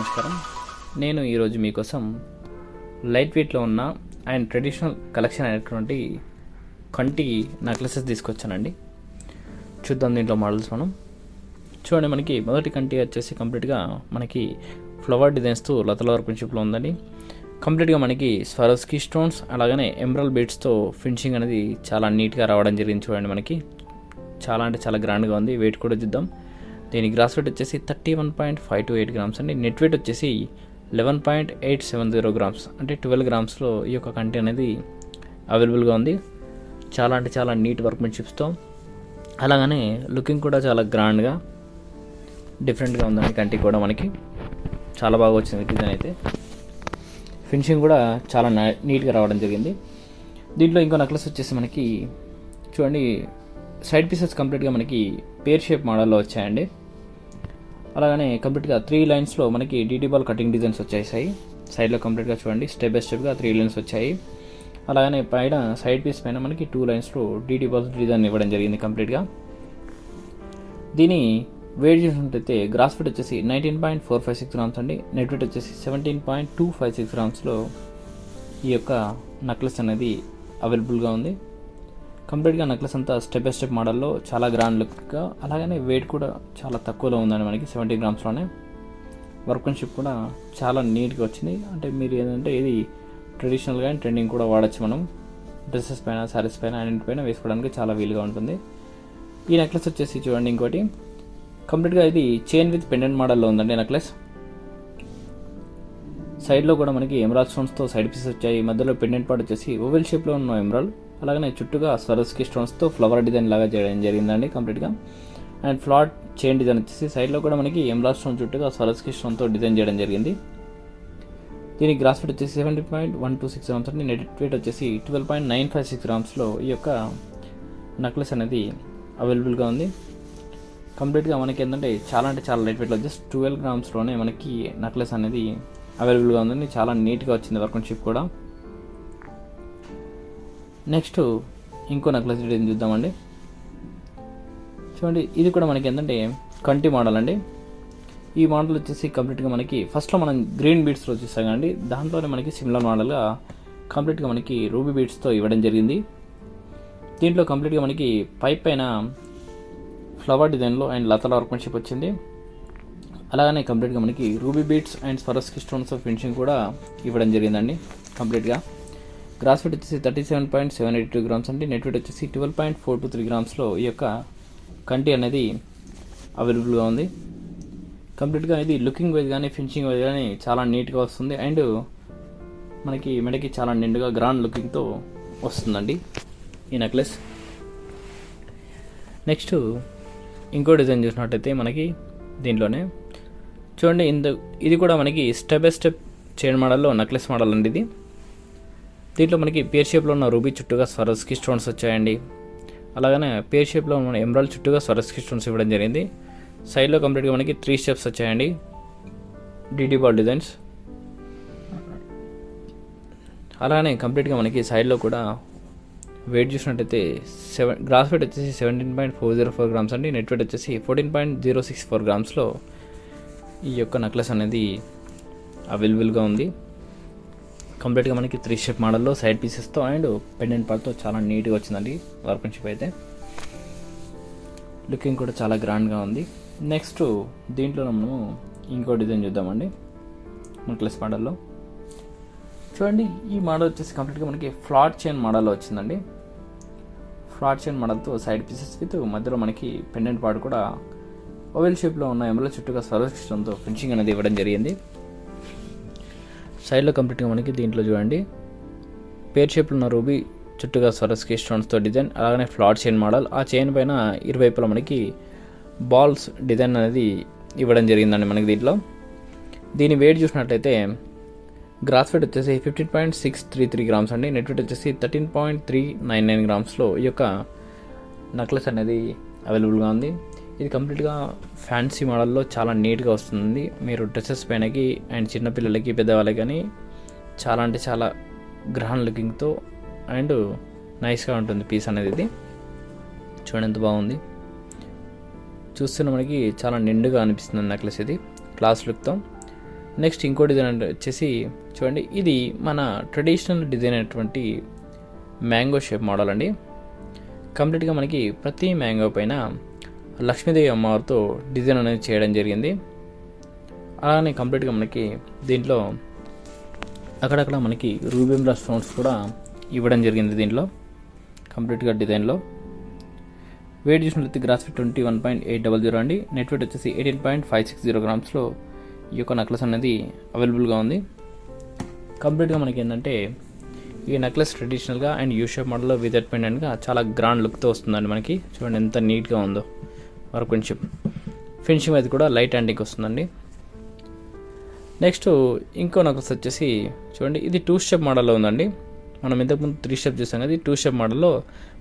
నమస్కారం. నేను ఈరోజు మీకోసం లైట్ వెయిట్లో ఉన్న అండ్ ట్రెడిషనల్ కలెక్షన్ అయినటువంటి కంటి నెక్లెసెస్ తీసుకొచ్చానండి. చూద్దాం దీంట్లో మోడల్స్ మనం. చూడండి, మనకి మొదటి కంటి వచ్చేసి కంప్లీట్గా మనకి ఫ్లవర్ డిజైన్స్తో లతల వర్క్ ప్రిన్సిప్లో ఉందండి. కంప్లీట్గా మనకి స్వరోస్కి స్టోన్స్ అలాగనే ఎమరల్డ్ బీడ్స్తో ఫినిషింగ్ అనేది చాలా నీట్గా రావడం జరిగింది. చూడండి, మనకి చాలా అంటే చాలా గ్రాండ్గా ఉంది. వెయిట్ కూడా చూద్దాం. దీని గ్రాస్ వెయిట్ వచ్చేసి 31.528 గ్రామ్స్ అండి. నెట్ వెయిట్ వచ్చేసి 11.870 గ్రామ్స్, అంటే 12 గ్రామ్స్లో ఈ యొక్క కంటి అనేది అవైలబుల్గా ఉంది. చాలా అంటే చాలా నీట్ వర్క్మెన్షిప్స్తో, అలాగనే లుకింగ్ కూడా చాలా గ్రాండ్గా డిఫరెంట్గా ఉందండి. కంటి కూడా మనకి చాలా బాగా వచ్చింది డిజైన్ అయితే. ఫినిషింగ్ కూడా చాలా నీట్గా రావడం జరిగింది. దీంట్లో ఇంకో నెక్లెస్ వచ్చేసి మనకి చూడండి, సైడ్ పీసెస్ కంప్లీట్గా మనకి పేర్ షేప్ మోడల్లో వచ్చాయండి. అలాగనే కంప్లీట్గా 3 లైన్స్లో మనకి డీటీ బాల్ కటింగ్ డిజైన్స్ వచ్చేసాయి. సైడ్లో కంప్లీట్గా చూడండి, స్టెప్ బై స్టెప్గా 3 లైన్స్ వచ్చాయి. అలాగనే పైన సైడ్ పీస్ పైన మనకి 2 లైన్స్లో డీటీ బాల్ డిజైన్ ఇవ్వడం జరిగింది కంప్లీట్గా. దీని వెయిట్ చేసినట్టయితే గ్రాస్ వెయిట్ వచ్చేసి 19.456 గ్రామ్స్ అండి. నెట్ వెయిట్ వచ్చేసి 17.256 గ్రామ్స్లో ఈ యొక్క నెక్లెస్ అనేది అవైలబుల్గా ఉంది. కంప్లీట్గా నెక్లెస్ అంతా స్టెప్ బై స్టెప్ మోడల్లో చాలా గ్రాండ్ లుక్గా, అలాగనే వెయిట్ కూడా చాలా తక్కువలో ఉందండి. మనకి 70 గ్రామ్స్లోనే వర్క్మెన్షిప్ కూడా చాలా నీట్గా వచ్చింది. అంటే మీరు ఏంటంటే ఇది ట్రెడిషనల్గా అండ్ ట్రెండింగ్ కూడా వాడచ్చు. మనం డ్రెస్సెస్ పైన, శారీస్ పైన, అన్నింటిపైన వేసుకోవడానికి చాలా వీలుగా ఉంటుంది. ఈ నెక్లెస్ వచ్చేసి చూడండి, ఇంకోటి కంప్లీట్గా ఇది చైన్ విత్ పెండెంట్ మోడల్లో ఉందండి నెక్లెస్. సైడ్లో కూడా మనకి ఎమరాల్డ్ స్టోన్స్తో సైడ్ పీసెస్ వచ్చాయి. మధ్యలో పెండెంట్ పార్ట్ వచ్చేసి ఓవెల్ షేప్లో ఉన్న ఎమరాల్డ్, అలాగనే చుట్టూగా స్వరోస్కి స్టోన్స్తో ఫ్లవర్ డిజైన్ లాగా చేయడం జరిగిందండి కంప్లీట్గా. అండ్ ఫ్లాట్ చైన్ డిజైన్ వచ్చేసి సైడ్లో కూడా మనకి ఎమరాల్డ్ స్టోన్ చుట్టూగా స్వరోస్కి స్టోన్తో డిజైన్ చేయడం జరిగింది. దీనికి గ్రాస్ వెయిట్ వచ్చేసి 70.126 గ్రామ్స్ అండి. నెట్ వెయిట్ వచ్చేసి 12.956 గ్రామ్స్లో ఈ యొక్క నెక్లెస్ అనేది అవైలబుల్గా ఉంది. కంప్లీట్గా మనకి ఏంటంటే చాలా అంటే చాలా లైట్ వెయిట్లో జస్ట్ 12 గ్రామ్స్లోనే మనకి నెక్లెస్ అనేది అవైలబుల్గా ఉందండి. చాలా నీట్గా వచ్చింది వర్క్మెన్షిప్ కూడా. నెక్స్ట్ ఇంకో నెక్లెస్ డిజైన్ చూద్దామండి. చూడండి, ఇది కూడా మనకి ఏంటంటే కంటి మోడల్ అండి. ఈ మోడల్ వచ్చేసి కంప్లీట్గా మనకి ఫస్ట్లో మనం గ్రీన్ బీడ్స్లో చూసాం కదండి, దాంట్లోనే మనకి సిమిలర్ మోడల్గా కంప్లీట్గా మనకి రూబీ బీడ్స్తో ఇవ్వడం జరిగింది. దీంట్లో కంప్లీట్గా మనకి పైన ఫ్లవర్ డిజైన్లో అండ్ లతల వర్క్మెన్షిప్ వచ్చింది. అలాగనే కంప్లీట్గా మనకి ruby beads and Swarovski stones finishing కూడా ఇవ్వడం జరిగిందండి కంప్లీట్గా. గ్రాస్ వెయిట్ వచ్చేసి 37.782 గ్రామ్స్ అండి. నెట్ వెయిట్ వచ్చేసి 12.423 గ్రామ్స్లో ఈ యొక్క కంటి అనేది అవైలబుల్గా ఉంది. కంప్లీట్గా ఇది లుకింగ్ వైజ్ కానీ ఫినిషింగ్ వైజ్ కానీ చాలా నీట్గా వస్తుంది. అండ్ మనకి మెడకి చాలా నిండుగా గ్రాండ్ లుకింగ్తో వస్తుందండి ఈ నెక్లెస్. నెక్స్ట్ ఇంకో డిజైన్ చూసినట్టయితే మనకి దీంట్లోనే చూడండి, ఇది కూడా మనకి స్టెప్ బై స్టెప్ చైన్ మోడల్లో నెక్లెస్ మోడల్ అండి. ఇది దీంట్లో మనకి పేర్ షేప్లో ఉన్న రూబీ చుట్టూగా స్వరోస్కి స్టోన్స్ వచ్చాయండి. అలాగనే పేర్ షేప్లో ఉన్న ఎమరాల్డ్ చుట్టూగా స్వరోస్కి స్టోన్స్ ఇవ్వడం జరిగింది. సైడ్లో కంప్లీట్గా మనకి 3 స్టెప్స్ వచ్చాయండి, డీటీ బాల్ డిజైన్స్. అలానే కంప్లీట్గా మనకి సైడ్లో కూడా వెయిట్ చూసినట్టయితే గ్రాస్ వెయిట్ వచ్చేసి 17.404 గ్రామ్స్ అండి. నెట్ వెయిట్ వచ్చేసి 14.064 గ్రామ్స్లో ఈ యొక్క నెక్లెస్ అనేది అవైలబుల్గా ఉంది. కంప్లీట్గా మనకి 3 స్టెప్ మోడల్లో సైడ్ పీసెస్తో అండ్ పెండెంట్ పార్ట్తో చాలా నీట్గా వచ్చిందండి వర్క్మెన్షిప్ అయితే. లుకింగ్ కూడా చాలా గ్రాండ్గా ఉంది. నెక్స్ట్ దీంట్లో మనము ఇంకో డిజైన్ చూద్దామండి నెక్లెస్ మోడల్లో. చూడండి, ఈ మోడల్ వచ్చేసి కంప్లీట్గా మనకి ఫ్లాట్ చైన్ మోడల్లో వచ్చిందండి. ఫ్లాట్ చైన్ మోడల్తో సైడ్ పీసెస్ విత్ మధ్యలో మనకి పెండెంట్ పార్ట్ కూడా ఓవెల్ షేప్లో ఉన్న ఎమరాల్డ్ చుట్టూగా స్వరోస్కి స్టోన్తో ఫినిషింగ్ అనేది ఇవ్వడం జరిగింది. సైడ్లో కంప్లీట్గా మనకి దీంట్లో చూడండి పేర్ షేప్లో ఉన్న రూబీ చుట్టూగా స్వరోస్కి స్టోన్స్తో డిజైన్, అలాగనే ఫ్లాట్ చైన్ మోడల్. ఆ చైన్ పైన ఇరువైపులా మనకి బాల్స్ డిజైన్ అనేది ఇవ్వడం జరిగిందండి మనకి దీంట్లో. దీని వెయిట్ చూసినట్లయితే గ్రాస్ వెయిట్ వచ్చేసి 15.633 గ్రామ్స్ అండి. నెట్ వెయిట్ వచ్చేసి 13.399 గ్రామ్స్లో ఈ యొక్క నెక్లెస్ అనేది అవైలబుల్గా ఉంది. ఇది కంప్లీట్గా ఫ్యాన్సీ మోడల్లో చాలా నీట్గా వస్తుంది. మీరు డ్రెస్సెస్ పైనకి అండ్ చిన్నపిల్లలకి, పెద్దవాళ్ళకి కానీ చాలా అంటే చాలా గ్రాండ్ లుకింగ్తో అండ్ నైస్గా ఉంటుంది పీస్ అనేది. ఇది చూడండి ఎంత బాగుంది. చూస్తున్న మనకి చాలా నిండుగా అనిపిస్తుంది నెక్లెస్. ఇది క్లాస్ లుక్తో నెక్స్ట్ ఇంకో డిజైన్ వచ్చేసి చూడండి, ఇది మన ట్రెడిషనల్ డిజైన్ అయినటువంటి మ్యాంగో షేప్ మోడల్ అండి. కంప్లీట్గా మనకి ప్రతి మ్యాంగో పైన లక్ష్మీదేవి అమ్మవారితో డిజైన్ అనేది చేయడం జరిగింది. అలానే కంప్లీట్గా మనకి దీంట్లో అక్కడక్కడ మనకి రూబింబ్రా స్టోన్స్ కూడా ఇవ్వడం జరిగింది దీంట్లో కంప్లీట్గా డిజైన్లో. వెయిట్ చూసినట్లయితే గ్రాస్ వెయిట్ 21.800 అండి. నెట్ వెయిట్ వచ్చేసి 18.560 గ్రామ్స్లో ఈ యొక్క నెక్లెస్ అనేది అవైలబుల్గా ఉంది. కంప్లీట్గా మనకి ఏంటంటే ఈ నెక్లెస్ ట్రెడిషనల్గా అండ్ యూ షేప్ మోడల్లో వితౌట్ పెండెంట్గా చాలా గ్రాండ్ లుక్తో వస్తుందండి. మనకి చూడండి ఎంత నీట్గా ఉందో వర్క్మెన్షిప్. ఫినిషింగ్ అయితే కూడా లైట్ హ్యాండింగ్ వస్తుందండి. నెక్స్ట్ ఇంకో నెక్లెస్ వచ్చేసి చూడండి, ఇది 2 స్టెప్ మోడల్లో ఉందండి. మనం ఇంతకుముందు 3 స్టెప్ చూసాం కదా, 2 స్టెప్ మోడల్లో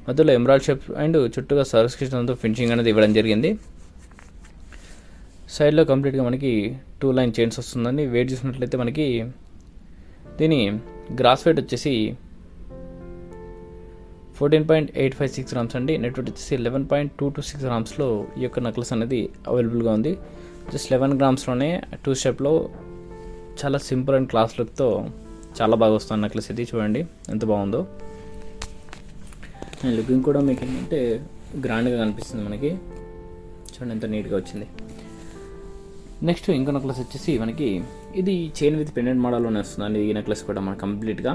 మధ్యలో ఎమరాల్డ్ షేప్ అండ్ చుట్టూగా సర్కిస్టన్తో ఫినిషింగ్ అనేది ఇవ్వడం జరిగింది. సైడ్లో కంప్లీట్గా మనకి 2 లైన్ చైన్స్ వస్తుందండి. వెయిట్ చూసినట్లయితే మనకి దీని గ్రాస్ వెయిట్ వచ్చేసి 14.856 గ్రామ్స్ అండి. నెట్ వెయిట్ వచ్చేసి 11.226 గ్రామ్స్లో ఈ యొక్క నెక్లెస్ అనేది అవైలబుల్గా ఉంది. జస్ట్ 11 గ్రామ్స్లోనే 2 స్టెప్లో చాలా సింపుల్ అండ్ క్లాస్ లుక్తో చాలా బాగా వస్తుంది నెక్లెస్. ఇది చూడండి ఎంత బాగుందో. అండ్ లుకింగ్ కూడా మీకు ఏంటంటే గ్రాండ్గా కనిపిస్తుంది మనకి. చూడండి ఎంత నీట్గా వచ్చింది. నెక్స్ట్ ఇంకో నెక్లెస్ వచ్చేసి మనకి ఇది చైన్ విత్ పెండెంట్ మోడల్లోనే వస్తుందండి. ఈ నెక్లెస్ కూడా మనకి కంప్లీట్గా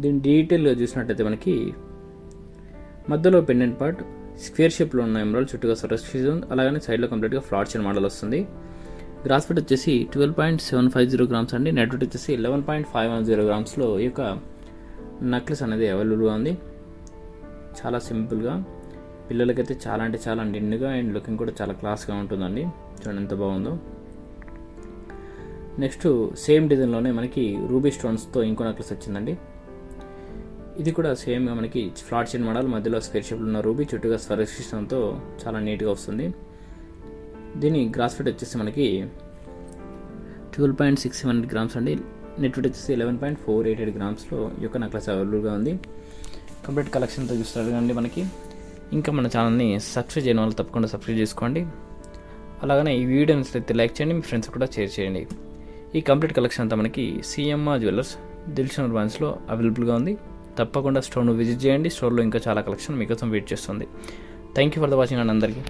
దీని డీటెయిల్గా చూసినట్టయితే మనకి మధ్యలో పెండెంట్ పార్ట్ స్క్వేర్ షేప్లో ఉన్న ఎమరాల్డ్ చుట్టూగా సరస్క్రిజన్, అలాగనే సైడ్లో కంప్లీట్గా ఫ్లాట్ చైన్ మోడల్ వస్తుంది. గ్రాస్ వెయిట్ వచ్చేసి 12.750 గ్రామ్స్ అండి. నెట్ వెయిట్ వచ్చేసి 11.510 గ్రామ్స్లో ఈ యొక్క నెక్లెస్ అనేది అవైలబుల్గా ఉంది. చాలా సింపుల్గా, పిల్లలకైతే చాలా అంటే చాలా నిండుగా అండ్ లుకింగ్ కూడా చాలా క్లాస్గా ఉంటుందండి. చూడండి ఎంత బాగుందో. నెక్స్ట్ సేమ్ డిజైన్లోనే మనకి రూబీ స్టోన్స్తో ఇంకో నెక్లెస్ వచ్చిందండి. ఇది కూడా సేమ్గా మనకి ఫ్లాట్ చైన్ మోడల్, మధ్యలో స్క్వేర్ షేప్లో ఉన్న రూబీ, చుట్టూగా స్వరస్టోన్తో చాలా నీట్గా వస్తుంది. దీని గ్రాస్ వెయిట్ వచ్చేసి మనకి 12.678 గ్రామ్స్ అండి. నెట్ వెయిట్ వచ్చేసి 11.488 గ్రామ్స్లో ఈ యొక్క నెక్లెస్ అవైలబుల్గా ఉంది. కంప్లీట్ కలెక్షన్తో చూస్తారు కండి మనకి. ఇంకా మన ఛానల్ని సబ్స్క్రైబ్ చేయని వాళ్ళు తప్పకుండా సబ్స్క్రైబ్ చేసుకోండి. అలాగనే ఈ వీడియో నచ్చితే లైక్ చేయండి, మీ ఫ్రెండ్స్ కూడా షేర్ చేయండి. ఈ కంప్లీట్ కలెక్షన్ అంతా మనకి సిఎంఆర్ జ్యువెలర్స్ దిల్షనర్ బ్రాంచ్లో అవైలబుల్గా ఉంది. తప్పకుండా స్టోర్ను విజిట్ చేయండి. స్టోర్లో ఇంకా చాలా కలెక్షన్ మీకోసం వెయిట్ చేస్తుంది. Thank you for the watching అండి అందరికీ.